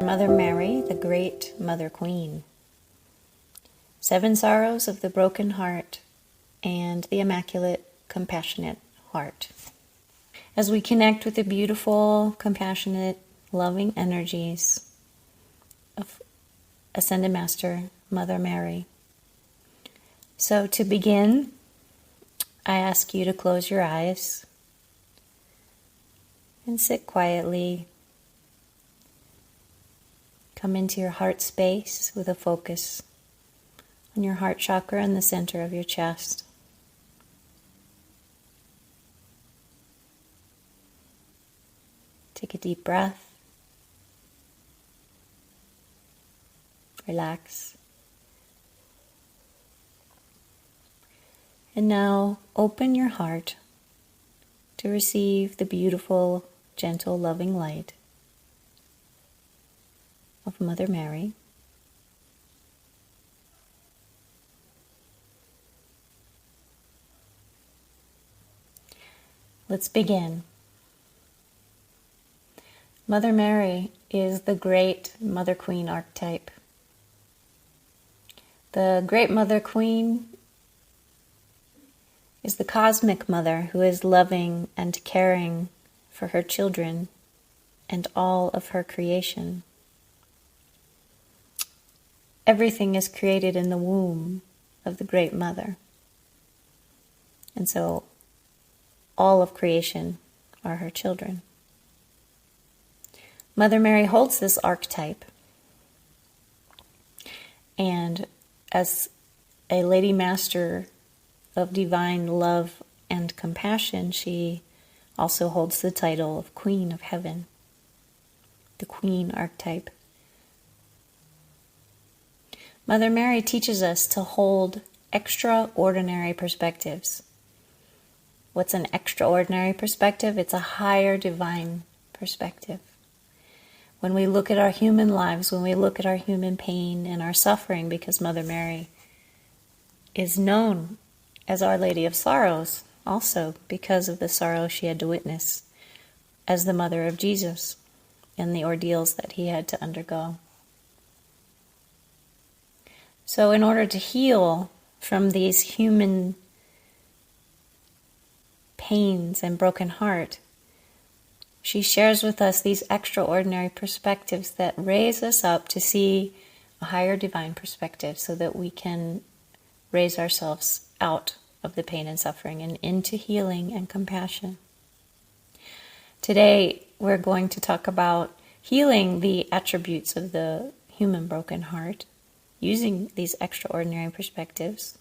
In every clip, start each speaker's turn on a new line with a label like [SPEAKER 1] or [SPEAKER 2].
[SPEAKER 1] Mother Mary, the Great Mother Queen. 7 sorrows of the broken heart and the Immaculate Compassionate Heart. As we connect with the beautiful, compassionate, loving energies of Ascended Master, Mother Mary. So to begin, I ask you to close your eyes and sit quietly. Come into your heart space with a focus on your heart chakra in the center of your chest. Take a deep breath. Relax. And now open your heart to receive the beautiful, gentle, loving light of Mother Mary. Let's begin. Mother Mary is the Great Mother Queen archetype. The Great Mother Queen is the cosmic mother who is loving and caring for her children and all of her creation. Everything is created in the womb of the Great Mother. And so all of creation are her children. Mother Mary holds this archetype. And as a Lady Master of divine love and compassion, she also holds the title of Queen of Heaven, the Queen archetype. Mother Mary teaches us to hold extraordinary perspectives. What's an extraordinary perspective? It's a higher divine perspective. When we look at our human lives, when we look at our human pain and our suffering, because Mother Mary is known as Our Lady of Sorrows, also because of the sorrow she had to witness as the mother of Jesus and the ordeals that he had to undergo. So in order to heal from these human pains and broken heart, she shares with us these extraordinary perspectives that raise us up to see a higher divine perspective so that we can raise ourselves out of the pain and suffering and into healing and compassion. Today, we're going to talk about healing the attributes of the human broken heart using these extraordinary perspectives.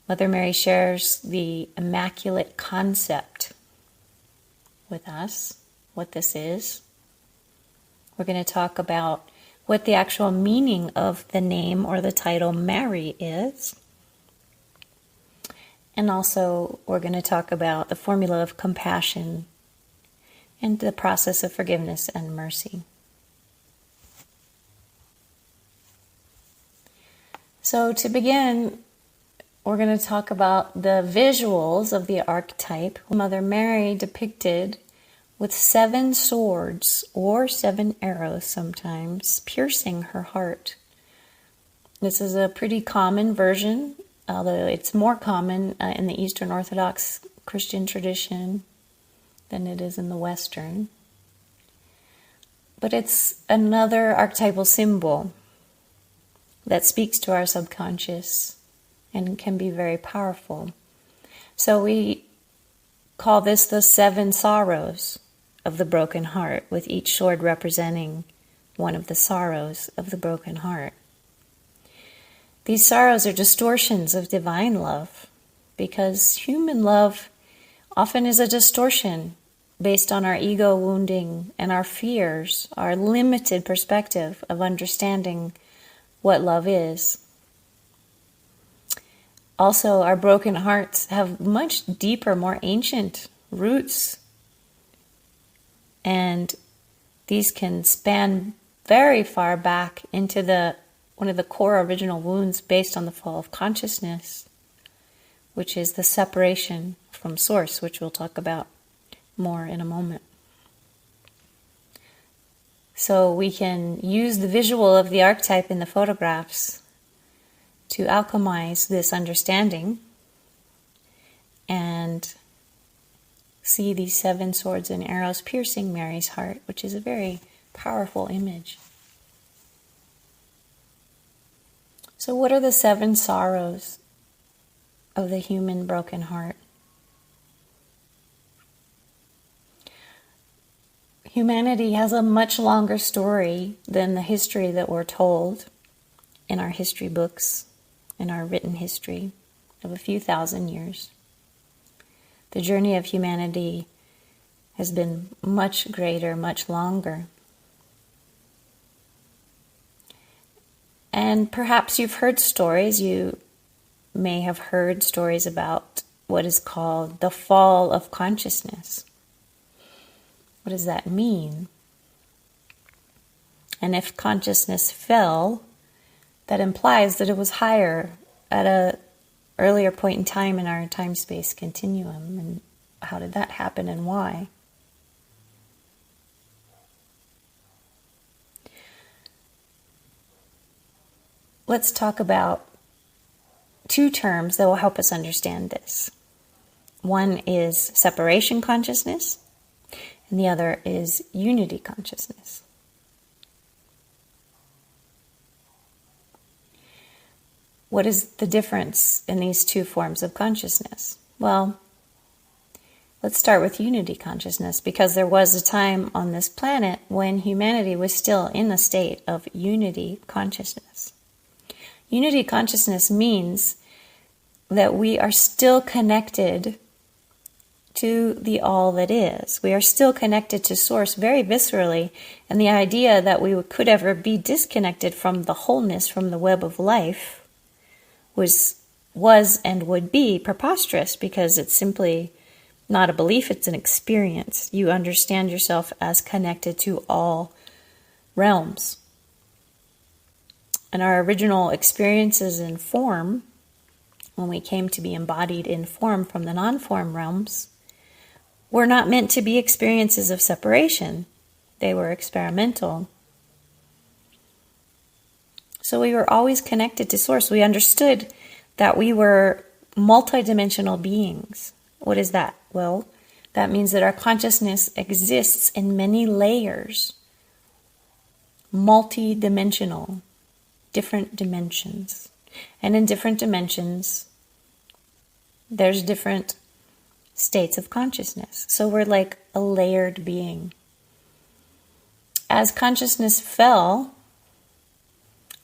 [SPEAKER 1] Mother Mary shares the Immaculate Concept with us, what this is. We're going to talk about what the actual meaning of the name or the title Mary is. And also, we're going to talk about the formula of compassion and the process of forgiveness and mercy. So to begin, we're going to talk about the visuals of the archetype. Mother Mary depicted with 7 swords or 7 arrows sometimes piercing her heart. This is a pretty common version, although it's more common in the Eastern Orthodox Christian tradition than it is in the Western. But it's another archetypal symbol that speaks to our subconscious and can be very powerful. So we call this the 7 sorrows of the broken heart, with each sword representing one of the sorrows of the broken heart. These sorrows are distortions of divine love, because human love often is a distortion based on our ego wounding and our fears, our limited perspective of understanding what love is. Also, our broken hearts have much deeper, more ancient roots, and these can span very far back into one of the core original wounds based on the fall of consciousness, which is the separation from Source, which we'll talk about more in a moment. So we can use the visual of the archetype in the photographs to alchemize this understanding and see these 7 swords and arrows piercing Mary's heart, which is a very powerful image. So what are the 7 sorrows of the human broken heart? Humanity has a much longer story than the history that we're told in our history books, in our written history of a few thousand years. The journey of humanity has been much greater, much longer. And perhaps you've heard stories, you may have heard stories about what is called the fall of consciousness. What does that mean? And if consciousness fell, that implies that it was higher at an earlier point in time in our time-space continuum. And how did that happen and why? Let's talk about 2 terms that will help us understand this. One is separation consciousness, and the other is unity consciousness. What is the difference in these 2 forms of consciousness? Well, let's start with unity consciousness, because there was a time on this planet when humanity was still in a state of unity consciousness. Unity consciousness means that we are still connected to the all that is. We are still connected to Source very viscerally, and the idea that we could ever be disconnected from the wholeness, from the web of life, was and would be preposterous, because it's simply not a belief, it's an experience. You understand yourself as connected to all realms. And our original experiences in form, when we came to be embodied in form from the non-form realms, were not meant to be experiences of separation. They were experimental. So we were always connected to Source. We understood that we were multidimensional beings. What is that? Well, that means that our consciousness exists in many layers, multi-dimensional, different dimensions. And in different dimensions, there's different states of consciousness. So we're like a layered being. As consciousness fell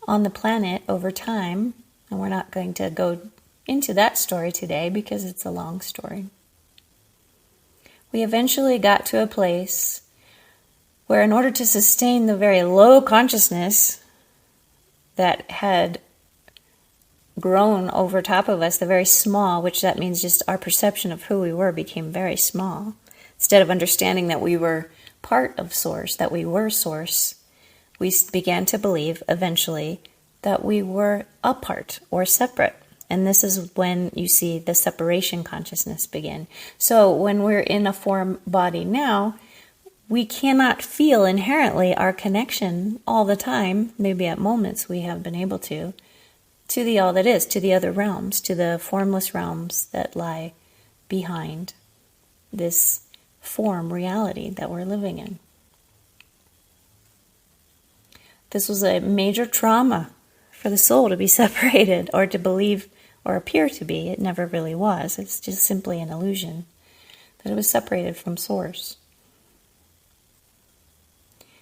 [SPEAKER 1] on the planet over time, and we're not going to go into that story today because it's a long story, we eventually got to a place where, in order to sustain the very low consciousness that had grown over top of us, the very small, which that means just our perception of who we were became very small. Instead of understanding that we were part of Source, that we were Source, we began to believe eventually that we were apart or separate. And this is when you see the separation consciousness begin. So when we're in a form body now, we cannot feel inherently our connection all the time. Maybe at moments we have been able to the all that is, to the other realms, to the formless realms that lie behind this form reality that we're living in. This was a major trauma for the soul to be separated, or to believe or appear to be. It never really was. It's just simply an illusion that it was separated from Source.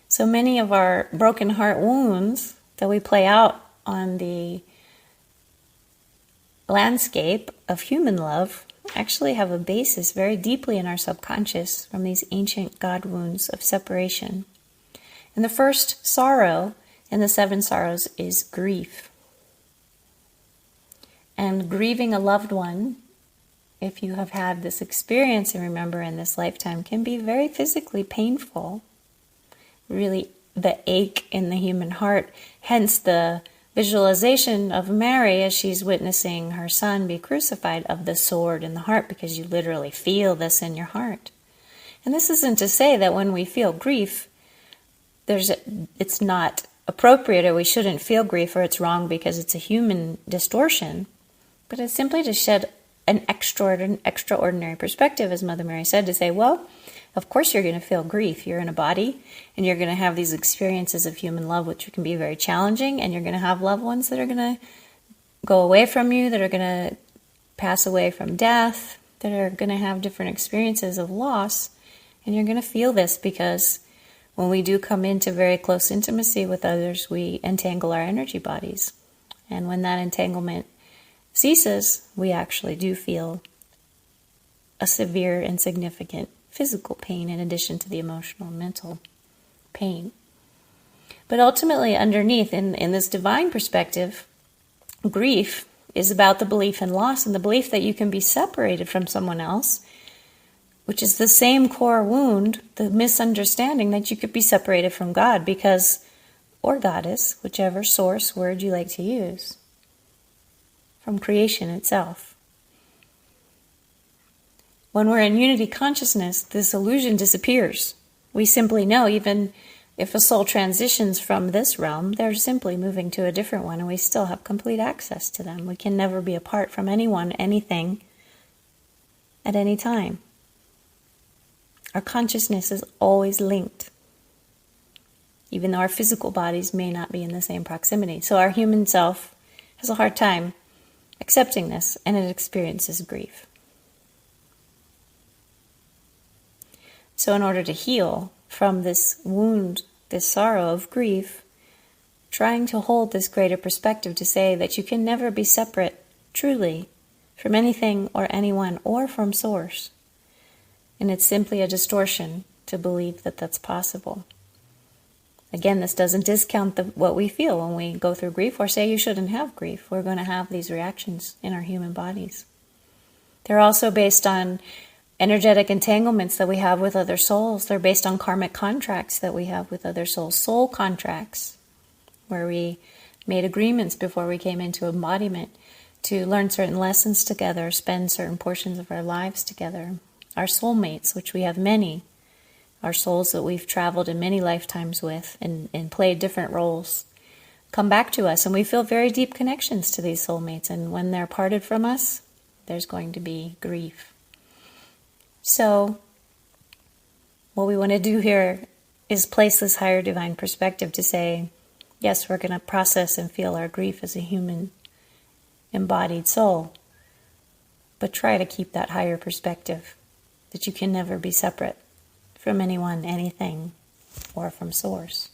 [SPEAKER 1] So many of our broken heart wounds that we play out on the landscape of human love actually have a basis very deeply in our subconscious from these ancient God wounds of separation. And the first sorrow in the 7 sorrows is grief. And grieving a loved one, if you have had this experience and remember in this lifetime, can be very physically painful. Really, the ache in the human heart, hence the visualization of Mary as she's witnessing her son be crucified, of the sword in the heart, because you literally feel this in your heart. And this isn't to say that when we feel grief, it's not appropriate, or we shouldn't feel grief, or it's wrong because it's a human distortion, but it's simply to shed an extraordinary perspective, as Mother Mary said, to say, well, of course you're going to feel grief. You're in a body, and you're going to have these experiences of human love, which can be very challenging, and you're going to have loved ones that are going to go away from you, that are going to pass away from death, that are going to have different experiences of loss, and you're going to feel this because when we do come into very close intimacy with others, we entangle our energy bodies. And when that entanglement ceases, we actually do feel a severe and significant physical pain in addition to the emotional and mental pain. But ultimately, underneath, in this divine perspective, grief is about the belief in loss and the belief that you can be separated from someone else, which is the same core wound, the misunderstanding that you could be separated from God because, or Goddess, whichever source word you like to use, from creation itself. When we're in unity consciousness, this illusion disappears. We simply know, even if a soul transitions from this realm, they're simply moving to a different one, and we still have complete access to them. We can never be apart from anyone, anything, at any time. Our consciousness is always linked, even though our physical bodies may not be in the same proximity. So our human self has a hard time accepting this, and it experiences grief. So in order to heal from this wound, this sorrow of grief, trying to hold this greater perspective to say that you can never be separate, truly, from anything or anyone or from Source. And it's simply a distortion to believe that that's possible. Again, this doesn't discount what we feel when we go through grief or say you shouldn't have grief. We're going to have these reactions in our human bodies. They're also based on energetic entanglements that we have with other souls. They're based on karmic contracts that we have with other souls, soul contracts, where we made agreements before we came into embodiment to learn certain lessons together, spend certain portions of our lives together. Our soulmates, which we have many, our souls that we've traveled in many lifetimes with and played different roles, come back to us, and we feel very deep connections to these soulmates. And when they're parted from us, there's going to be grief. So what we want to do here is place this higher divine perspective to say, yes, we're going to process and feel our grief as a human embodied soul, but try to keep that higher perspective that you can never be separate from anyone, anything, or from Source.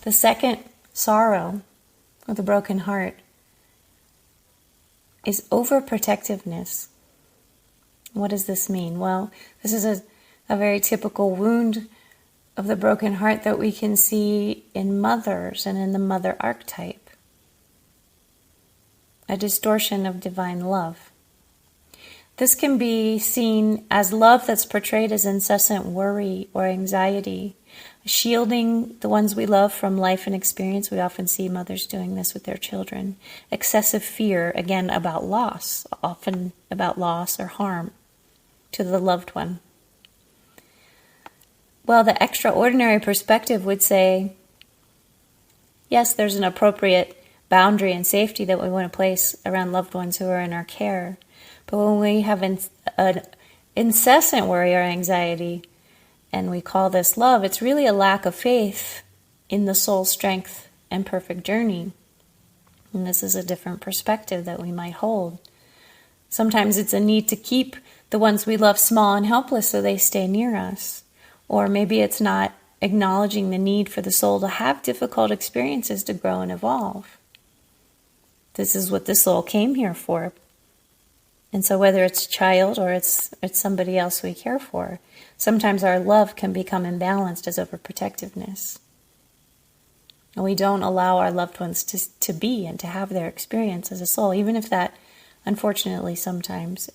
[SPEAKER 1] The second sorrow of the broken heart is overprotectiveness. What does this mean? Well, this is a very typical wound of the broken heart that we can see in mothers and in the mother archetype. A distortion of divine love. This can be seen as love that's portrayed as incessant worry or anxiety, shielding the ones we love from life and experience. We often see mothers doing this with their children. Excessive fear, again, about loss, often about loss or harm to the loved one. Well, the extraordinary perspective would say, yes, there's an appropriate boundary and safety that we want to place around loved ones who are in our care. But when we have an incessant worry or anxiety, and we call this love, it's really a lack of faith in the soul's strength and perfect journey. And this is a different perspective that we might hold. Sometimes it's a need to keep the ones we love small and helpless so they stay near us. Or maybe it's not acknowledging the need for the soul to have difficult experiences to grow and evolve. This is what the soul came here for. And so whether it's a child or it's somebody else we care for, sometimes our love can become imbalanced as overprotectiveness. And we don't allow our loved ones to be and to have their experience as a soul, even if that, unfortunately, sometimes,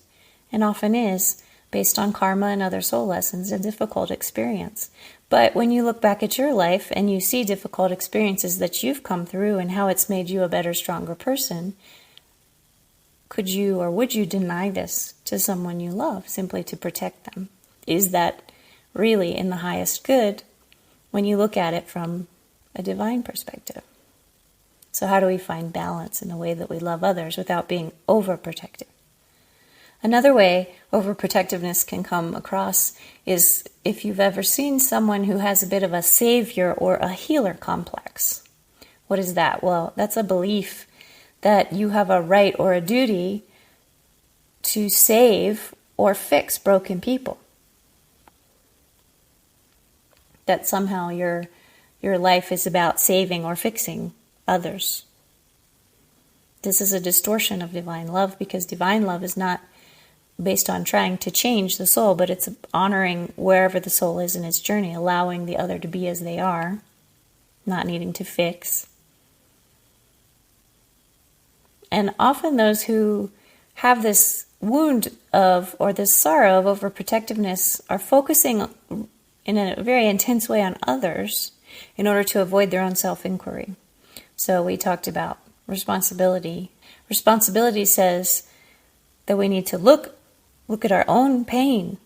[SPEAKER 1] and often is, based on karma and other soul lessons, a difficult experience. But when you look back at your life and you see difficult experiences that you've come through and how it's made you a better, stronger person, could you or would you deny this to someone you love simply to protect them? Is that really in the highest good when you look at it from a divine perspective. So how do we find balance in the way that we love others without being overprotective? Another way overprotectiveness can come across is if you've ever seen someone who has a bit of a savior or a healer complex. What is that? Well, that's a belief that you have a right or a duty to save or fix broken people. That somehow your life is about saving or fixing others. This is a distortion of divine love, because divine love is not based on trying to change the soul, but it's honoring wherever the soul is in its journey, allowing the other to be as they are, not needing to fix. And often those who have this wound of, or this sorrow of overprotectiveness, are focusing in a very intense way on others in order to avoid their own self-inquiry. So we talked about responsibility. Responsibility says that we need to look at our own pain,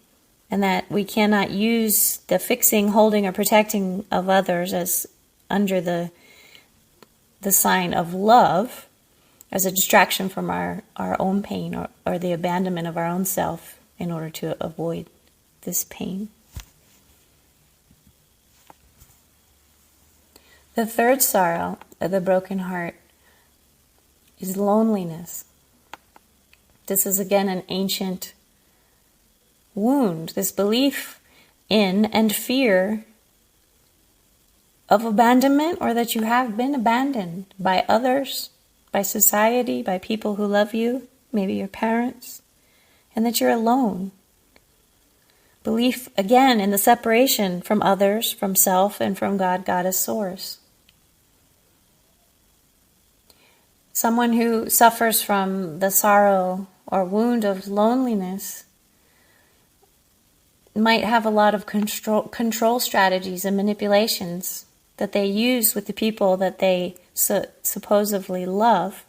[SPEAKER 1] and that we cannot use the fixing, holding, or protecting of others as under the sign of love as a distraction from our own pain, or the abandonment of our own self in order to avoid this pain. The third sorrow of the broken heart is loneliness. This is again an ancient wound, this belief in and fear of abandonment, or that you have been abandoned by others, by society, by people who love you, maybe your parents, and that you're alone. Belief, again, in the separation from others, from self, and from God, Goddess, Source. Someone who suffers from the sorrow or wound of loneliness might have a lot of control strategies and manipulations that they use with the people that they supposedly love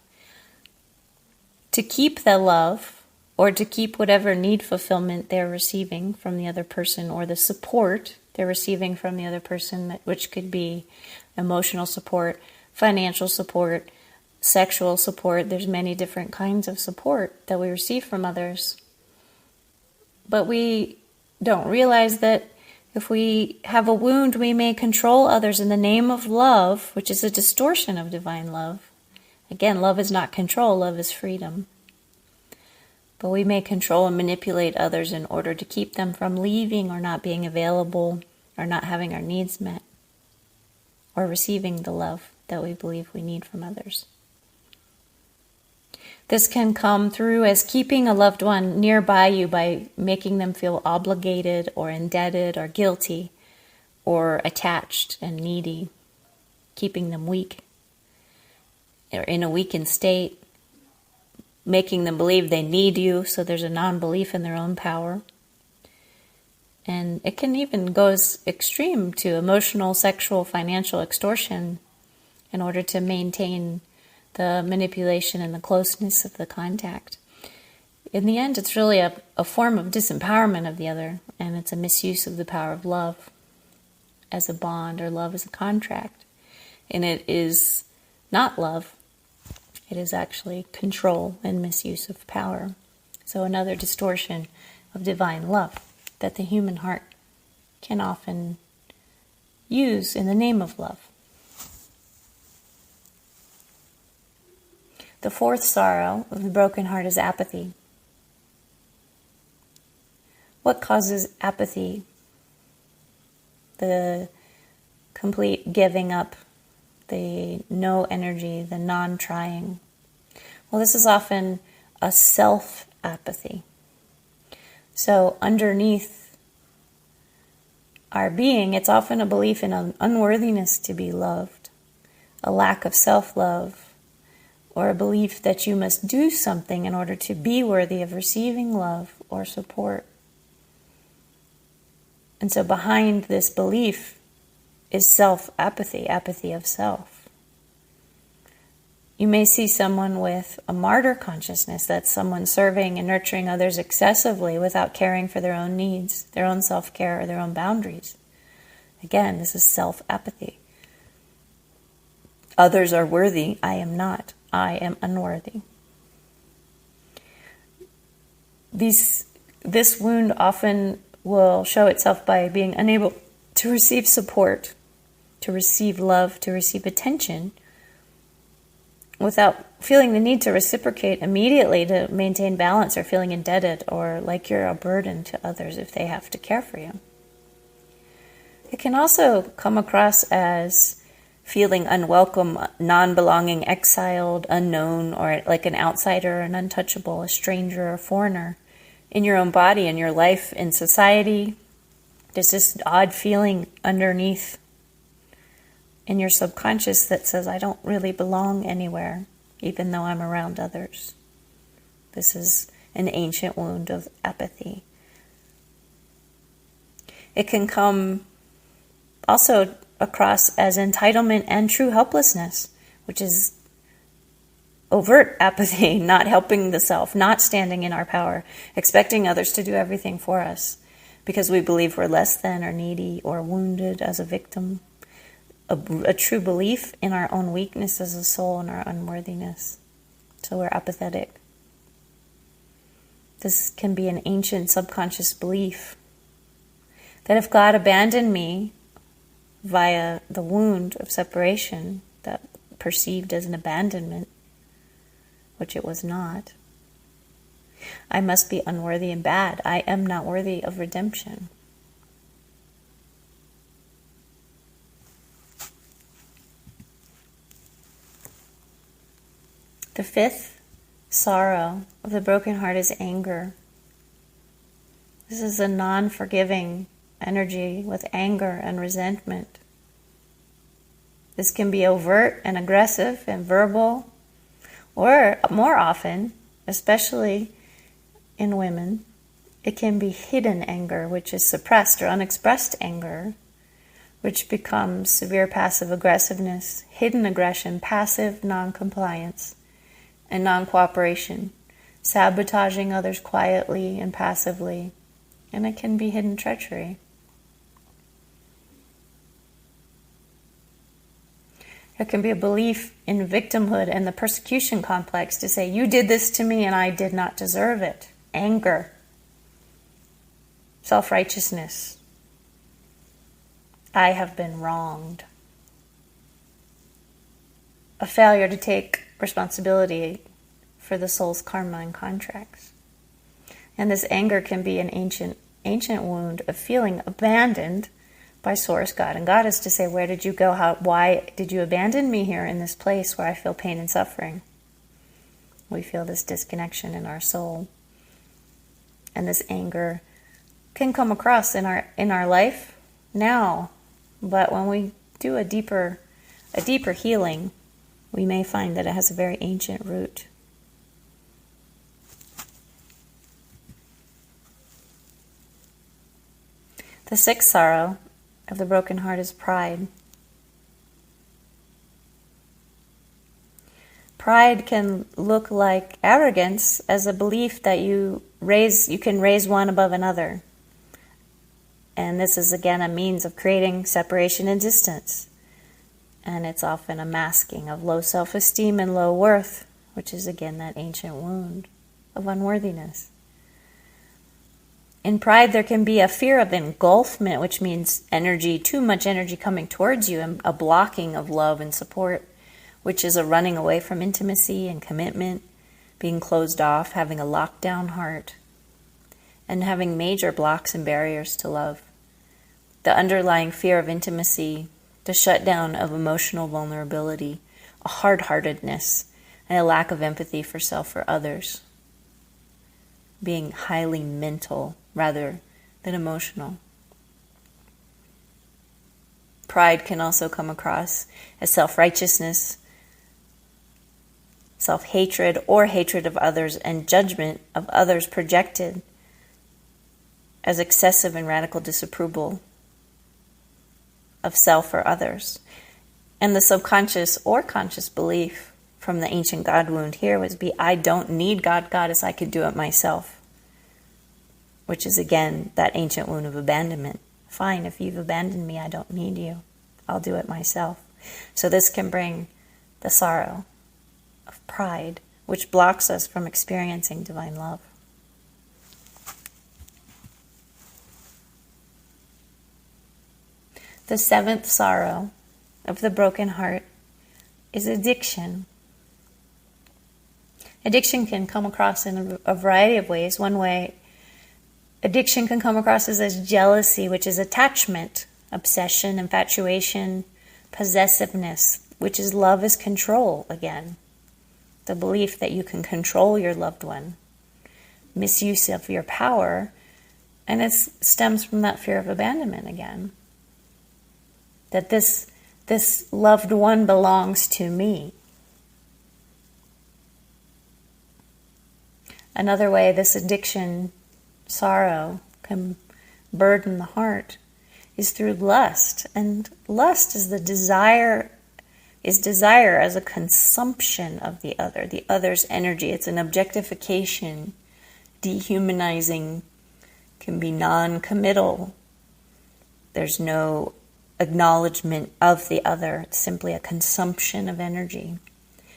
[SPEAKER 1] to keep the love, or to keep whatever need fulfillment they're receiving from the other person, or the support they're receiving from the other person, which could be emotional support, financial support, sexual support. There's many different kinds of support that we receive from others. But we don't realize that if we have a wound, we may control others in the name of love, which is a distortion of divine love. Again, love is not control, love is freedom. But we may control and manipulate others in order to keep them from leaving, or not being available, or not having our needs met, or receiving the love that we believe we need from others. This can come through as keeping a loved one nearby you by making them feel obligated or indebted or guilty or attached and needy, keeping them weak or in a weakened state, making them believe they need you, so there's a non-belief in their own power. And it can even go extreme to emotional, sexual, financial extortion in order to maintain the manipulation and the closeness of the contact. In the end, it's really a form of disempowerment of the other, and it's a misuse of the power of love as a bond, or love as a contract. And it is not love. It is actually control and misuse of power. So another distortion of divine love that the human heart can often use in the name of love. The fourth sorrow of the broken heart is apathy. What causes apathy? The complete giving up, the no energy, the non-trying. Well, this is often a self-apathy. So underneath our being, it's often a belief in an unworthiness to be loved, a lack of self-love, or a belief that you must do something in order to be worthy of receiving love or support. And so behind this belief is self-apathy, apathy of self. You may see someone with a martyr consciousness, that's someone serving and nurturing others excessively without caring for their own needs, their own self-care, or their own boundaries. Again, this is self-apathy. Others are worthy. I am not. I am unworthy. This wound often will show itself by being unable to receive support, to receive love, to receive attention, without feeling the need to reciprocate immediately to maintain balance, or feeling indebted or like you're a burden to others if they have to care for you. It can also come across as feeling unwelcome, non-belonging, exiled, unknown, or like an outsider, an untouchable, a stranger, a foreigner in your own body, in your life, in society. There's this odd feeling underneath in your subconscious that says, I don't really belong anywhere, even though I'm around others. This is an ancient wound of apathy. It can come also across as entitlement and true helplessness, which is overt apathy, not helping the self, not standing in our power, expecting others to do everything for us because we believe we're less than or needy or wounded as a victim. A true belief in our own weakness as a soul and our unworthiness. So we're apathetic. This can be an ancient subconscious belief that if God abandoned me via the wound of separation, that perceived as an abandonment, which it was not, I must be unworthy and bad. I am not worthy of redemption. The fifth sorrow of the broken heart is anger. This is a non-forgiving energy with anger and resentment. This can be overt and aggressive and verbal, or more often, especially in women, it can be hidden anger, which is suppressed or unexpressed anger, which becomes severe passive aggressiveness, hidden aggression, passive non-compliance, and non-cooperation, sabotaging others quietly and passively, and it can be hidden treachery. There can be a belief in victimhood and the persecution complex to say, you did this to me and I did not deserve it. Anger, self-righteousness, I have been wronged. A failure to take responsibility for the soul's karma and contracts. And this anger can be an ancient wound of feeling abandoned by Source God. And God is to say, where did you go? Why did you abandon me here in this place where I feel pain and suffering? We feel this disconnection in our soul. And this anger can come across in our life now. But when we do a deeper healing, we may find that it has a very ancient root. The sixth sorrow of the broken heart is pride. Pride can look like arrogance as a belief that you can raise one above another. And this is again a means of creating separation and distance. And it's often a masking of low self-esteem and low worth, which is again that ancient wound of unworthiness. In pride, there can be a fear of engulfment, which means too much energy coming towards you, and a blocking of love and support, which is a running away from intimacy and commitment, being closed off, having a lockdown heart, and having major blocks and barriers to love. The underlying fear of intimacy, the shutdown of emotional vulnerability, a hard-heartedness, and a lack of empathy for self or others. Being highly mental rather than emotional. Pride can also come across as self-righteousness, self-hatred, or hatred of others, and judgment of others projected as excessive and radical disapproval of self or others. And the subconscious or conscious belief from the ancient God wound here was I don't need God, Goddess, I could do it myself. Which is again that ancient wound of abandonment, Fine, if you've abandoned me, I don't need you. I'll do it myself. So this can bring the sorrow of pride, which blocks us from experiencing divine love. The seventh sorrow of the broken heart is addiction. Addiction can come across in a variety of ways. One way, addiction can come across as jealousy, which is attachment, obsession, infatuation, possessiveness, which is love is control again. The belief that you can control your loved one. Misuse of your power, and it stems from that fear of abandonment again. That this loved one belongs to me. Another way this addiction, sorrow, can burden the heart is through lust. And lust is desire as a consumption of the other's energy. It's an objectification, dehumanizing, can be non-committal. There's no acknowledgement of the other. It's simply a consumption of energy.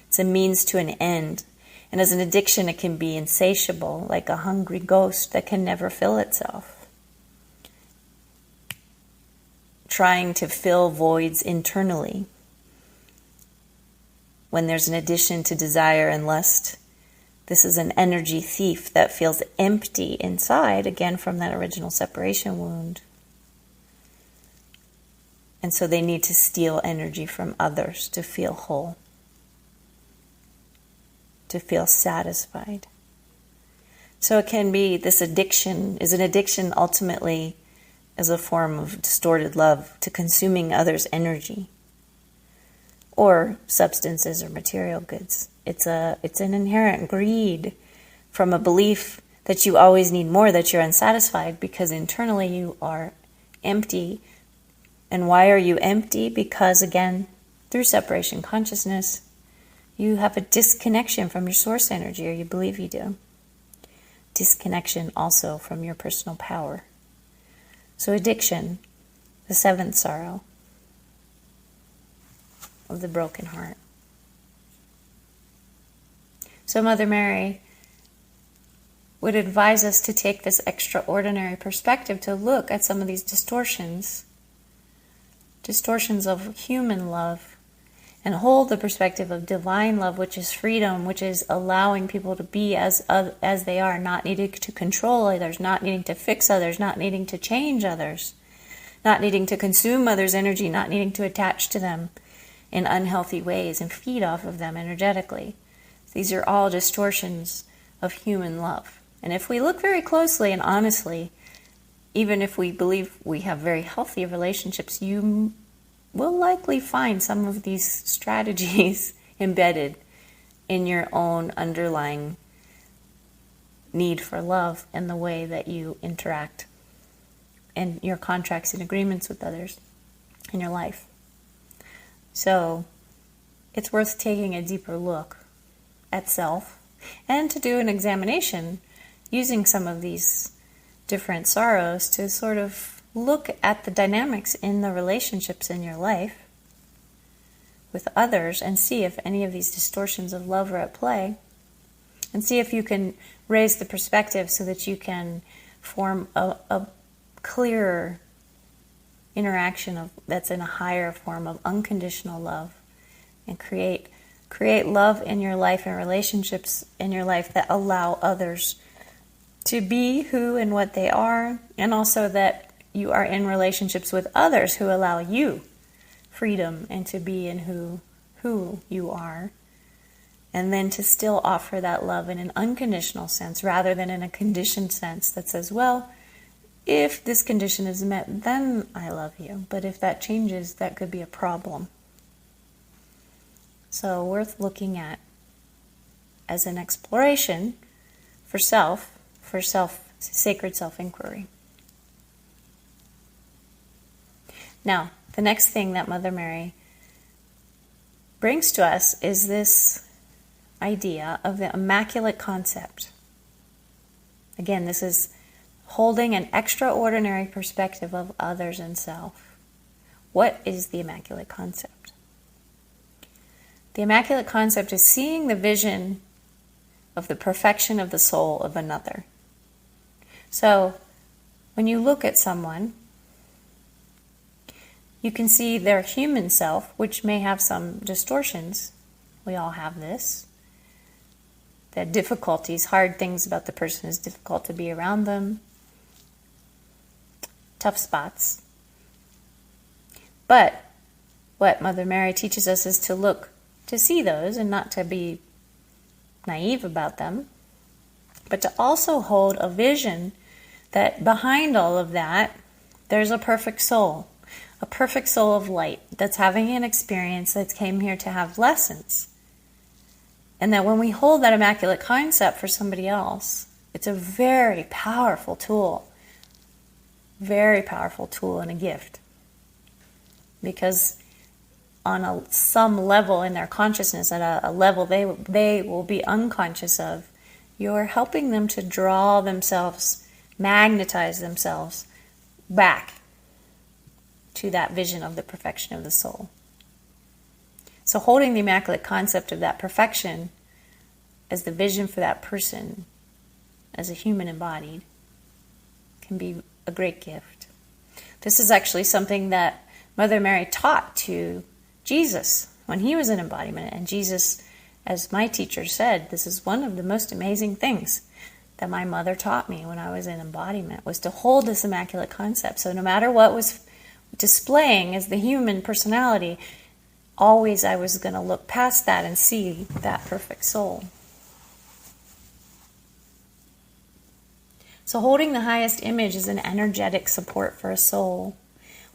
[SPEAKER 1] It's a means to an end. And as an addiction, it can be insatiable, like a hungry ghost that can never fill itself. Trying to fill voids internally. When there's an addition to desire and lust, this is an energy thief that feels empty inside, again from that original separation wound. And so they need to steal energy from others to feel whole, to feel satisfied. So it can be, this addiction is an addiction ultimately as a form of distorted love to consuming others' energy or substances or material goods. It's an inherent greed from a belief that you always need more, that you're unsatisfied because internally you are empty. And why are you empty? Because again, through separation consciousness, you have a disconnection from your source energy, or you believe you do. Disconnection also from your personal power. So addiction, the seventh sorrow of the broken heart. So Mother Mary would advise us to take this extraordinary perspective to look at some of these distortions of human love, and hold the perspective of divine love, which is freedom, which is allowing people to be as they are, not needing to control others, not needing to fix others, not needing to change others, not needing to consume others' energy, not needing to attach to them in unhealthy ways and feed off of them energetically. These are all distortions of human love. And if we look very closely and honestly, even if we believe we have very healthy relationships, you will likely find some of these strategies embedded in your own underlying need for love and the way that you interact and your contracts and agreements with others in your life. So it's worth taking a deeper look at self and to do an examination using some of these different sorrows to sort of look at the dynamics in the relationships in your life with others and see if any of these distortions of love are at play, and see if you can raise the perspective so that you can form a clearer interaction that's in a higher form of unconditional love, and create love in your life and relationships in your life that allow others to be who and what they are, and also that you are in relationships with others who allow you freedom and to be in who you are, and then to still offer that love in an unconditional sense rather than in a conditioned sense that says, well, if this condition is met, then I love you. But if that changes, that could be a problem. So worth looking at as an exploration for sacred self-inquiry. Now, the next thing that Mother Mary brings to us is this idea of the immaculate concept. Again, this is holding an extraordinary perspective of others and self. What is the Immaculate Concept? The Immaculate Concept is seeing the vision of the perfection of the soul of another. So, when you look at someone, you can see their human self, which may have some distortions. We all have this. The difficulties, hard things about the person is difficult to be around them. Tough spots. But what Mother Mary teaches us is to look, to see those and not to be naive about them, but to also hold a vision that behind all of that, there's a perfect soul of light that's having an experience that came here to have lessons. And that when we hold that Immaculate Concept for somebody else, it's a very powerful tool and a gift. Because on some level in their consciousness, at a level they will be unconscious of, you're helping them to draw themselves, magnetize themselves back to that vision of the perfection of the soul. So holding the Immaculate Concept of that perfection as the vision for that person, as a human embodied, can be a great gift. This is actually something that Mother Mary taught to Jesus when he was an embodiment. And Jesus, as my teacher said, this is one of the most amazing things that my mother taught me when I was in embodiment, was to hold this Immaculate Concept. So no matter what was displaying as the human personality, always I was going to look past that and see that perfect soul. So holding the highest image is an energetic support for a soul,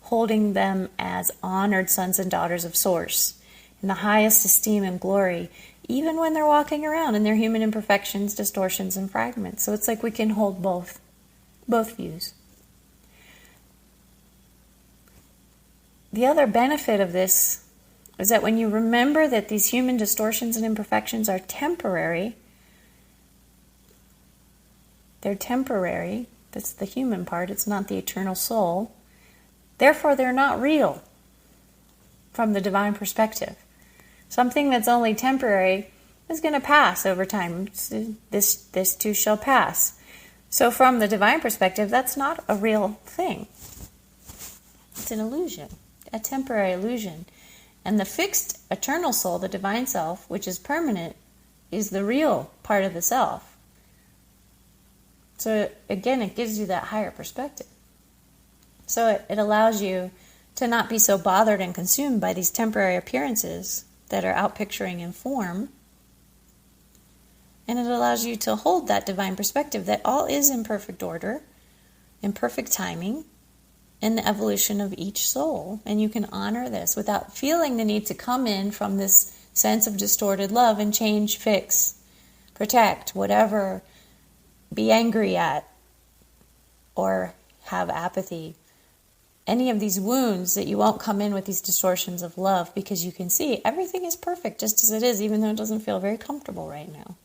[SPEAKER 1] holding them as honored sons and daughters of Source, in the highest esteem and glory, even when they're walking around in their human imperfections, distortions, and fragments. So it's like we can hold both views. The other benefit of this is that when you remember that these human distortions and imperfections are temporary, they're temporary, that's the human part, it's not the eternal soul, therefore they're not real from the divine perspective. Something that's only temporary is going to pass over time. This too shall pass. So from the divine perspective, that's not a real thing. It's an illusion, a temporary illusion. And the fixed eternal soul, the divine self, which is permanent, is the real part of the self. So again, it gives you that higher perspective. So it allows you to not be so bothered and consumed by these temporary appearances that are outpicturing in form. And it allows you to hold that divine perspective that all is in perfect order, in perfect timing, in the evolution of each soul. And you can honor this without feeling the need to come in from this sense of distorted love and change, fix, protect, whatever, be angry at, or have apathy. Any of these wounds, that you won't come in with these distortions of love, because you can see everything is perfect just as it is, even though it doesn't feel very comfortable right now.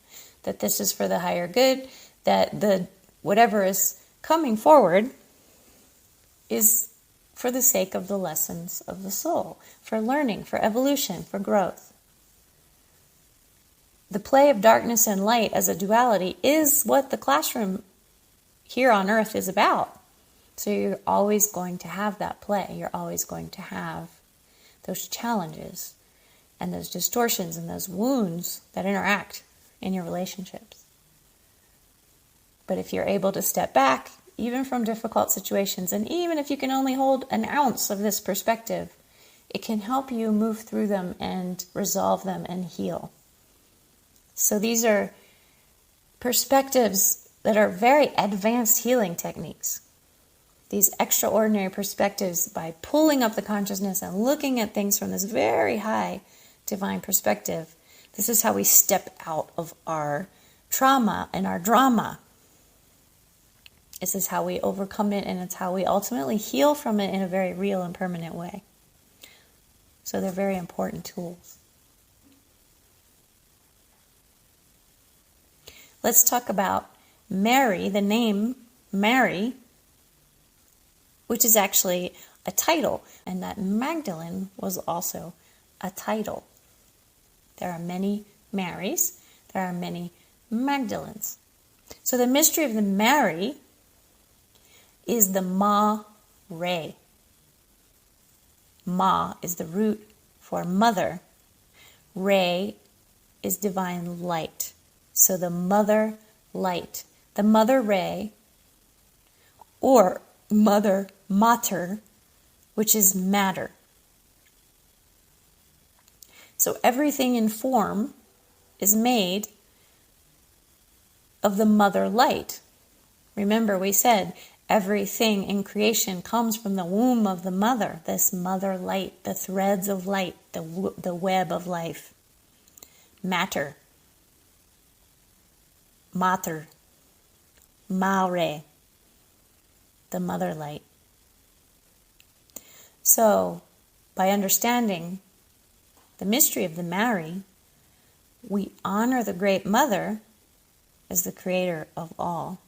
[SPEAKER 1] That this is for the higher good, that the whatever is coming forward is for the sake of the lessons of the soul, for learning, for evolution, for growth. The play of darkness and light as a duality is what the classroom here on earth is about. So you're always going to have that play. You're always going to have those challenges and those distortions and those wounds that interact in your relationships. But if you're able to step back, even from difficult situations, and even if you can only hold an ounce of this perspective, it can help you move through them and resolve them and heal. So these are perspectives that are very advanced healing techniques. These extraordinary perspectives, by pulling up the consciousness and looking at things from this very high divine perspective, this is how we step out of our trauma and our drama. This is how we overcome it, and it's how we ultimately heal from it in a very real and permanent way. So they're very important tools. Let's talk about Mary, the name Mary, which is actually a title, and that Magdalene was also a title. There are many Marys, there are many Magdalenes. So the mystery of the Mary is the Ma-Re. Ma is the root for mother. Re is divine light. So the mother light, the mother Re, or mother mater, which is matter. So everything in form is made of the mother light. Remember, we said everything in creation comes from the womb of the mother, this mother light, the threads of light, the web of life. Matter. Mater. Mare. The mother light. So, by understanding the mystery of the Mary, we honor the Great Mother as the creator of all.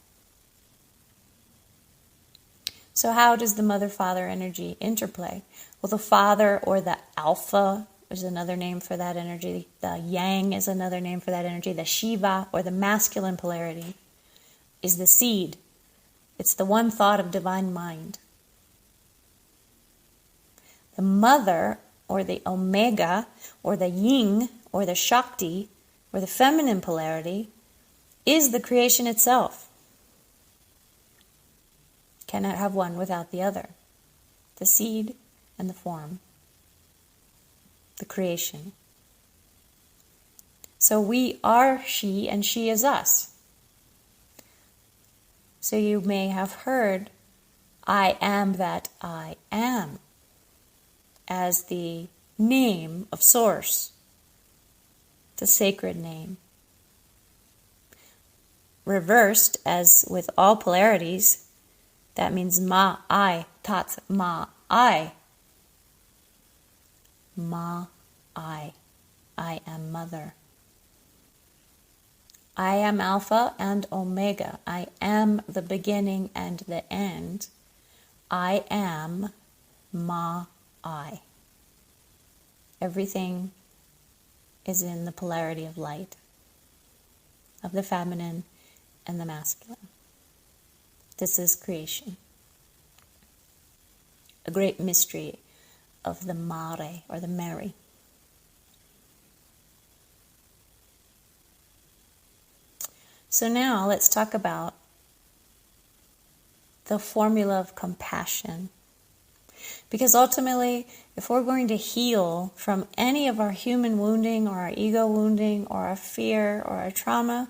[SPEAKER 1] So how does the mother-father energy interplay? Well, the father, or the alpha, is another name for that energy. The yang is another name for that energy. The Shiva, or the masculine polarity, is the seed. It's the one thought of divine mind. The mother, or the omega, or the yin, or the shakti, or the feminine polarity, is the creation itself. Cannot have one without the other. The seed and the form. The creation. So we are she and she is us. So you may have heard, I am that I am, as the name of Source, the sacred name. Reversed, as with all polarities, that means ma-I, tat ma-I. Ma-I, I am mother. I am Alpha and Omega. I am the beginning and the end. I am Ma-I. Everything is in the polarity of light, of the feminine and the masculine. This is creation. A great mystery of the Mare, or the Mary. So now let's talk about the formula of compassion. Because ultimately, if we're going to heal from any of our human wounding, or our ego wounding, or our fear, or our trauma,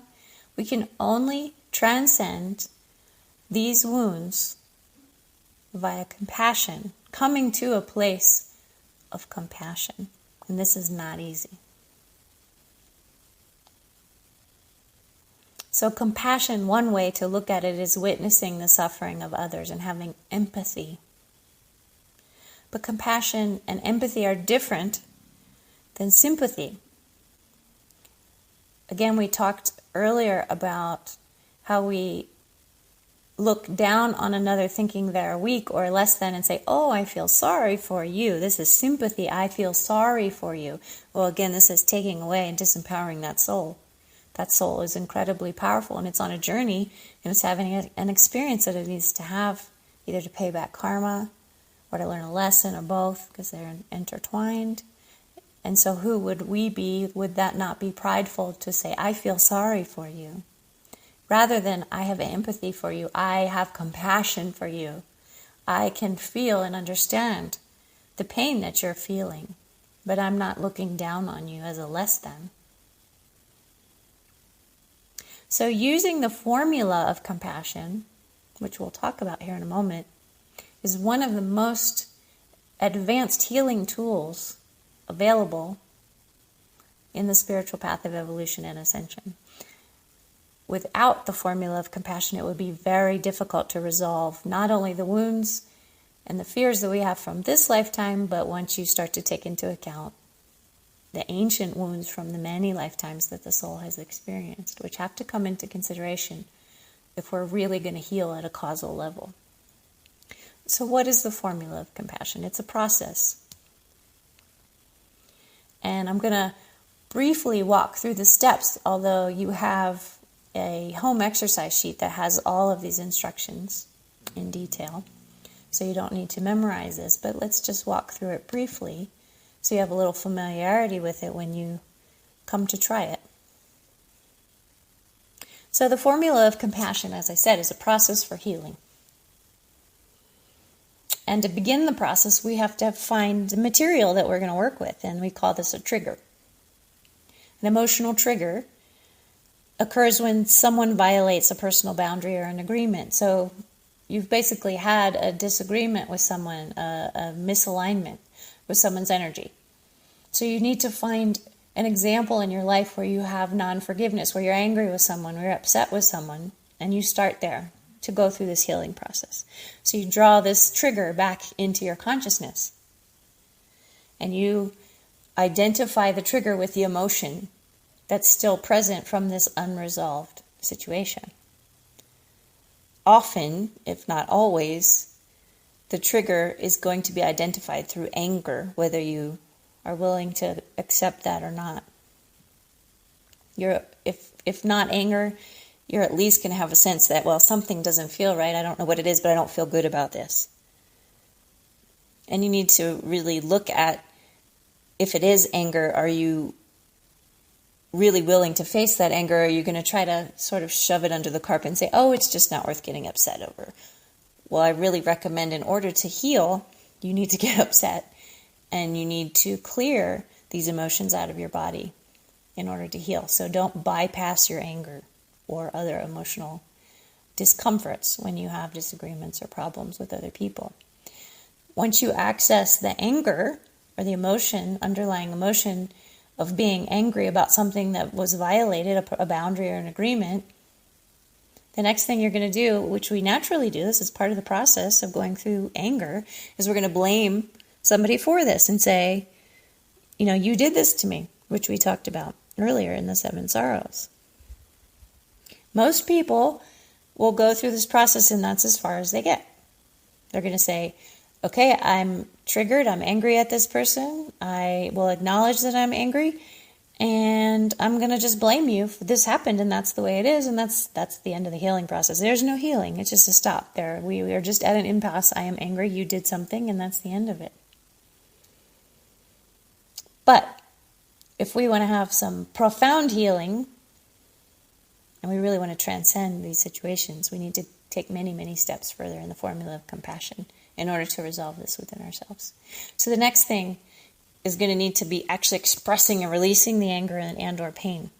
[SPEAKER 1] we can only transcend these wounds via compassion, coming to a place of compassion. And this is not easy. So compassion, one way to look at it, is witnessing the suffering of others and having empathy. But compassion and empathy are different than sympathy. Again, we talked earlier about how we look down on another thinking they're weak or less than and say, oh, I feel sorry for you. This is sympathy. I feel sorry for you. Well, again, this is taking away and disempowering that soul. That soul is incredibly powerful, and it's on a journey, and it's having an experience that it needs to have, either to pay back karma or to learn a lesson, or both, because they're intertwined. And so who would we be? Would that not be prideful to say, I feel sorry for you? Rather than, I have empathy for you, I have compassion for you. I can feel and understand the pain that you're feeling, but I'm not looking down on you as a less than. So using the formula of compassion, which we'll talk about here in a moment, is one of the most advanced healing tools available in the spiritual path of evolution and ascension. Without the formula of compassion, it would be very difficult to resolve not only the wounds and the fears that we have from this lifetime, but once you start to take into account the ancient wounds from the many lifetimes that the soul has experienced, which have to come into consideration if we're really going to heal at a causal level. So what is the formula of compassion? It's a process. And I'm going to briefly walk through the steps, although you have a home exercise sheet that has all of these instructions in detail. So you don't need to memorize this, but let's just walk through it briefly so you have a little familiarity with it when you come to try it. So the formula of compassion, as I said, is a process for healing. And to begin the process, we have to find the material that we're going to work with, and we call this a trigger. An emotional trigger occurs when someone violates a personal boundary or an agreement. So you've basically had a disagreement with someone, a misalignment with someone's energy. So you need to find an example in your life where you have non-forgiveness, where you're angry with someone, where you're upset with someone, and you start there to go through this healing process. So you draw this trigger back into your consciousness, and you identify the trigger with the emotion that's still present from this unresolved situation. Often, if not always, the trigger is going to be identified through anger, whether you are willing to accept that or not. If not anger, you're at least going to have a sense that, well, something doesn't feel right. I don't know what it is, but I don't feel good about this. And you need to really look at, if it is anger, are you really willing to face that anger? Or are you going to try to sort of shove it under the carpet and say, oh, it's just not worth getting upset over? Well, I really recommend, in order to heal, you need to get upset. And you need to clear these emotions out of your body in order to heal. So don't bypass your anger or other emotional discomforts when you have disagreements or problems with other people. Once you access the anger or the emotion, underlying emotion of being angry about something that was violated, a boundary or an agreement, the next thing you're going to do, which we naturally do, this is part of the process of going through anger, is we're going to blame somebody for this and say, you did this to me, which we talked about earlier in the 7 sorrows. Most people will go through this process, and that's as far as they get. They're going to say, okay, I'm triggered, I'm angry at this person, I will acknowledge that I'm angry, and I'm going to just blame you for this happened, and that's the way it is, and that's the end of the healing process. There's no healing, it's just a stop there. We are just at an impasse. I am angry, you did something, and that's the end of it. But if we want to have some profound healing, and we really want to transcend these situations, we need to take many, many steps further in the formula of compassion in order to resolve this within ourselves. So the next thing is going to need to be actually expressing and releasing the anger and or pain.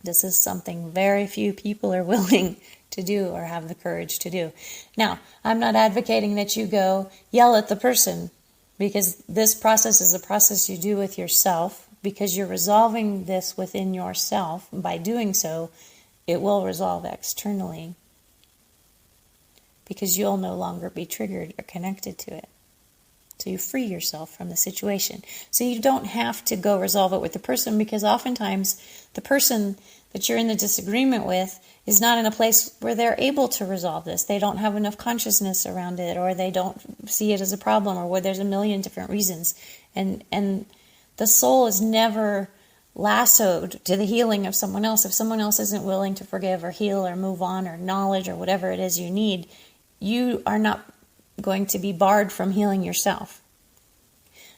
[SPEAKER 1] This is something very few people are willing to do or have the courage to do. Now, I'm not advocating that you go yell at the person, because this process is a process you do with yourself, because you're resolving this within yourself. By doing so, it will resolve externally, because you'll no longer be triggered or connected to it. So you free yourself from the situation. So you don't have to go resolve it with the person, because oftentimes the person that you're in the disagreement with is not in a place where they're able to resolve this. They don't have enough consciousness around it, or they don't see it as a problem, or where there's a million different reasons. And the soul is never lassoed to the healing of someone else. If someone else isn't willing to forgive or heal or move on or acknowledge or whatever it is you need, you are not going to be barred from healing yourself.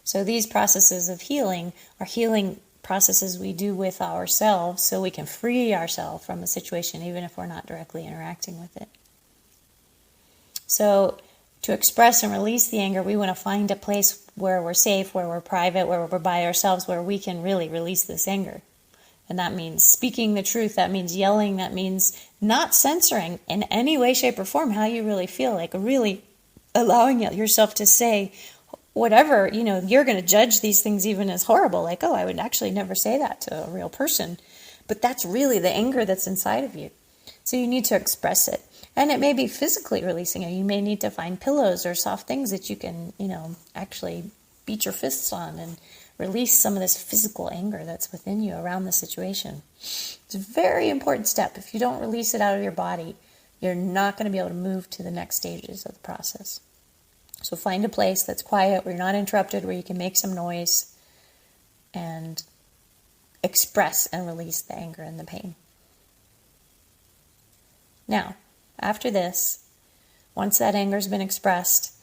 [SPEAKER 1] So these processes of healing are healing processes we do with ourselves, so we can free ourselves from a situation even if we're not directly interacting with it. So to express and release the anger, we want to find a place where we're safe, where we're private, where we're by ourselves, where we can really release this anger. And that means speaking the truth, that means yelling, that means not censoring in any way, shape, or form how you really feel, like really allowing yourself to say whatever, you're going to judge these things even as horrible, like, oh, I would actually never say that to a real person. But that's really the anger that's inside of you. So you need to express it. And it may be physically releasing it. You may need to find pillows or soft things that you can, actually beat your fists on and release some of this physical anger that's within you around the situation. It's a very important step. If you don't release it out of your body, you're not going to be able to move to the next stages of the process. So find a place that's quiet, where you're not interrupted, where you can make some noise and express and release the anger and the pain. Now, after this, once that anger's been expressed,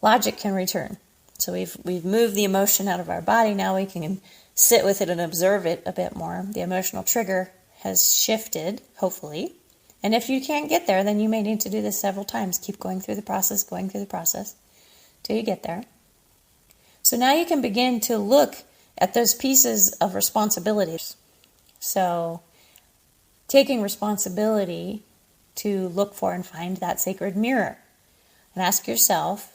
[SPEAKER 1] logic can return. So we've moved the emotion out of our body. Now we can sit with it and observe it a bit more. The emotional trigger has shifted, hopefully. And if you can't get there, then you may need to do this several times. Keep going through the process, till you get there. So now you can begin to look at those pieces of responsibilities. So taking responsibility to look for and find that sacred mirror. And ask yourself,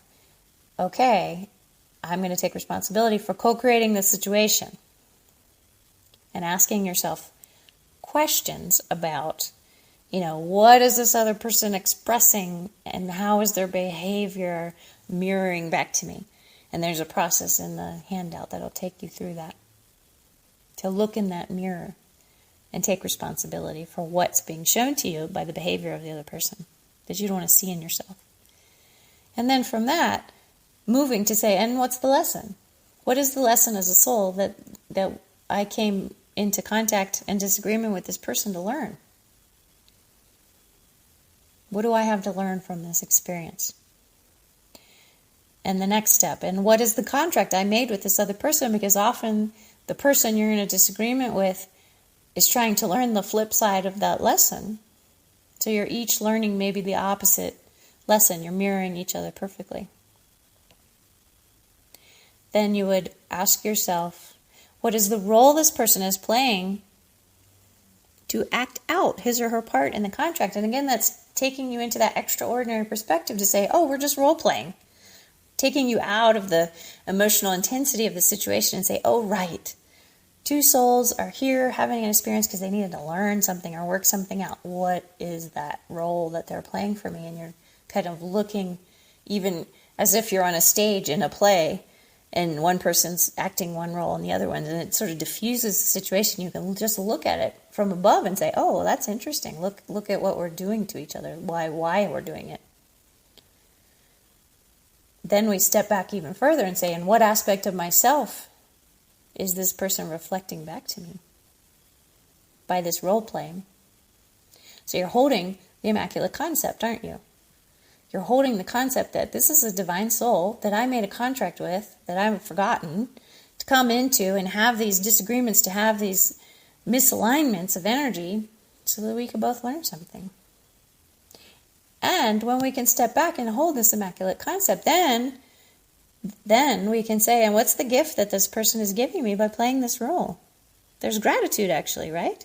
[SPEAKER 1] okay, I'm going to take responsibility for co-creating this situation. And asking yourself questions about, what is this other person expressing and how is their behavior mirroring back to me? And there's a process in the handout that'll take you through that. To look in that mirror and take responsibility for what's being shown to you by the behavior of the other person that you don't want to see in yourself. And then from that, moving to say, and what's the lesson? What is the lesson as a soul that I came into contact and disagreement with this person to learn? What do I have to learn from this experience? And the next step, and what is the contract I made with this other person? Because often the person you're in a disagreement with is trying to learn the flip side of that lesson. So you're each learning maybe the opposite lesson. You're mirroring each other perfectly. Then you would ask yourself, what is the role this person is playing to act out his or her part in the contract? And again, that's taking you into that extraordinary perspective to say, oh, we're just role-playing. Taking you out of the emotional intensity of the situation and say, oh, right. Two souls are here having an experience because they needed to learn something or work something out. What is that role that they're playing for me? And you're kind of looking even as if you're on a stage in a play and one person's acting one role and the other one, and it sort of diffuses the situation. You can just look at it from above and say, oh, well, that's interesting. Look at what we're doing to each other, why we're doing it. Then we step back even further and say, in what aspect of myself is this person reflecting back to me by this role playing? So you're holding the Immaculate Concept, aren't you? You're holding the concept that this is a divine soul that I made a contract with, that I've forgotten, to come into and have these disagreements, to have these misalignments of energy so that we can both learn something. And when we can step back and hold this Immaculate Concept, then we can say, and what's the gift that this person is giving me by playing this role? There's gratitude, actually, right?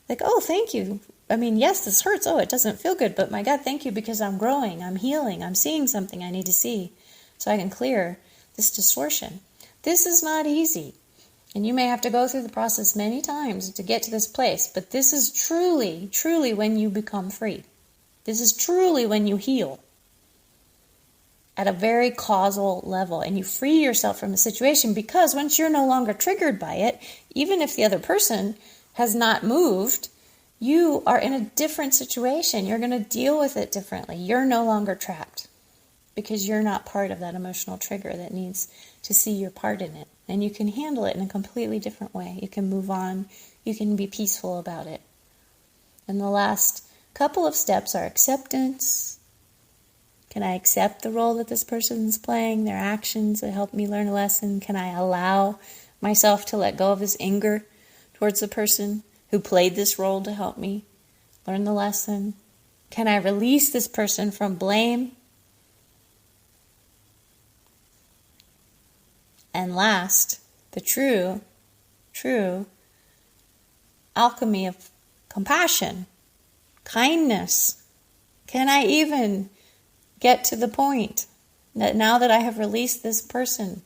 [SPEAKER 1] Like, oh, thank you. I mean, yes, this hurts. Oh, it doesn't feel good. But my God, thank you, because I'm growing. I'm healing. I'm seeing something I need to see so I can clear this distortion. This is not easy. And you may have to go through the process many times to get to this place. But this is truly, truly when you become free. This is truly when you heal at a very causal level. And you free yourself from the situation, because once you're no longer triggered by it, even if the other person has not moved, you are in a different situation. You're going to deal with it differently. You're no longer trapped because you're not part of that emotional trigger that needs to see your part in it. And you can handle it in a completely different way. You can move on. You can be peaceful about it. And the last couple of steps are acceptance. Can I accept the role that this person is playing, their actions that help me learn a lesson? Can I allow myself to let go of this anger towards the person who played this role to help me learn the lesson? Can I release this person from blame? And last, the true alchemy of compassion, kindness. Can I even get to the point that now that I have released this person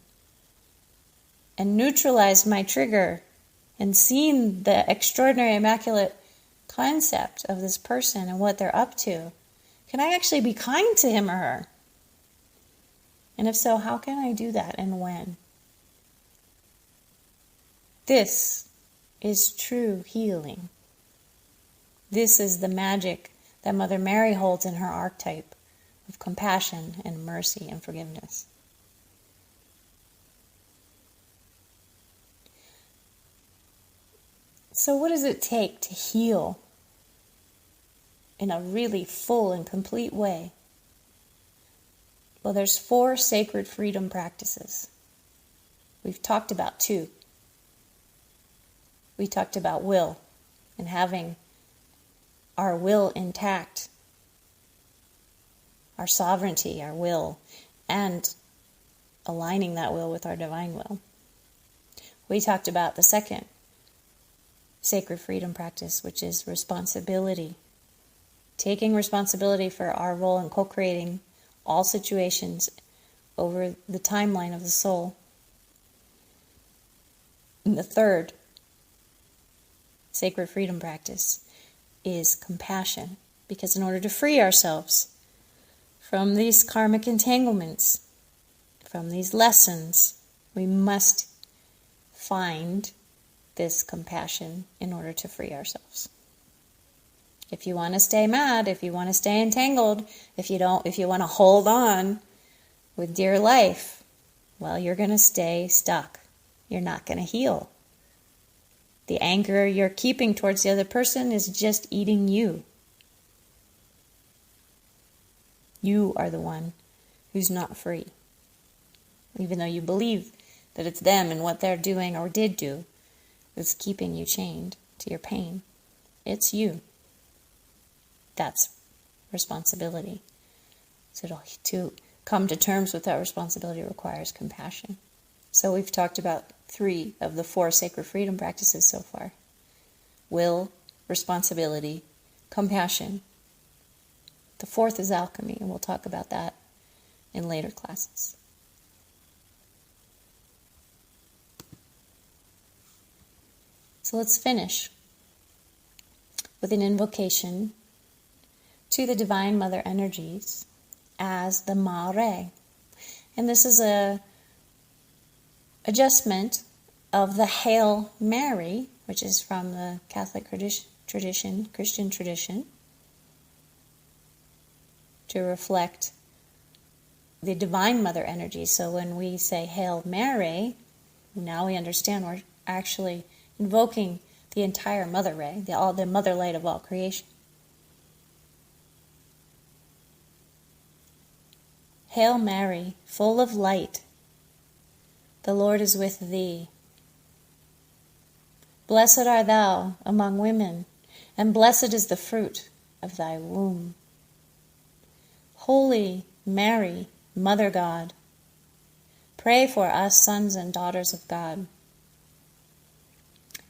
[SPEAKER 1] and neutralized my trigger and seen the extraordinary Immaculate Concept of this person and what they're up to, can I actually be kind to him or her? And if so, how can I do that and when? This is true healing. This is the magic that Mother Mary holds in her archetype of compassion and mercy and forgiveness. So what does it take to heal in a really full and complete way? Well, there's 4 sacred freedom practices. We've talked about 2. We talked about will and having our will intact, our sovereignty, our will, and aligning that will with our divine will. We talked about the second sacred freedom practice, which is responsibility. Taking responsibility for our role in co-creating all situations over the timeline of the soul. And the third sacred freedom practice is compassion, because in order to free ourselves from these karmic entanglements, from these lessons, we must find this compassion in order to free ourselves. If you want to stay mad, if you want to stay entangled, if you want to hold on with dear life, well, you're going to stay stuck. You're not going to heal. The anger you're keeping towards the other person is just eating you. You are the one who's not free. Even though you believe that it's them and what they're doing or did do that's keeping you chained to your pain. It's you. That's responsibility. So to come to terms with that responsibility requires compassion. So we've talked about 3 of the 4 sacred freedom practices so far. Will, responsibility, compassion. The 4th is alchemy, and we'll talk about that in later classes. So let's finish with an invocation to the Divine Mother energies as the Mare. And this is a adjustment of the Hail Mary, which is from the Catholic tradition, Christian tradition, to reflect the Divine Mother energy. So when we say Hail Mary, now we understand we're actually invoking the entire Mother Ray, the Mother Light of all creation. Hail Mary, full of light, the Lord is with thee. Blessed art thou among women, and blessed is the fruit of thy womb. Holy Mary, Mother God, pray for us sons and daughters of God,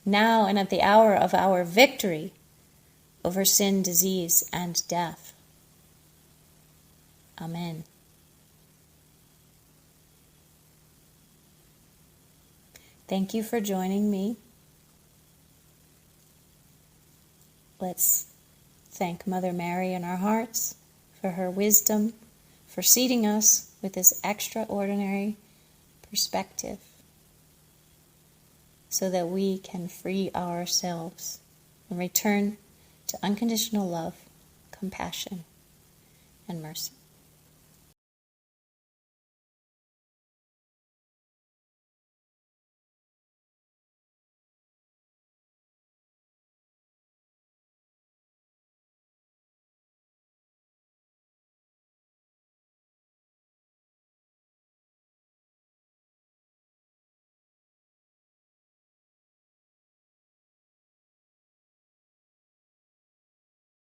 [SPEAKER 1] now and at the hour of our victory over sin, disease, and death. Amen. Thank you for joining me. Let's thank Mother Mary in our hearts for her wisdom, for seating us with this extraordinary perspective so that we can free ourselves and return to unconditional love, compassion, and mercy.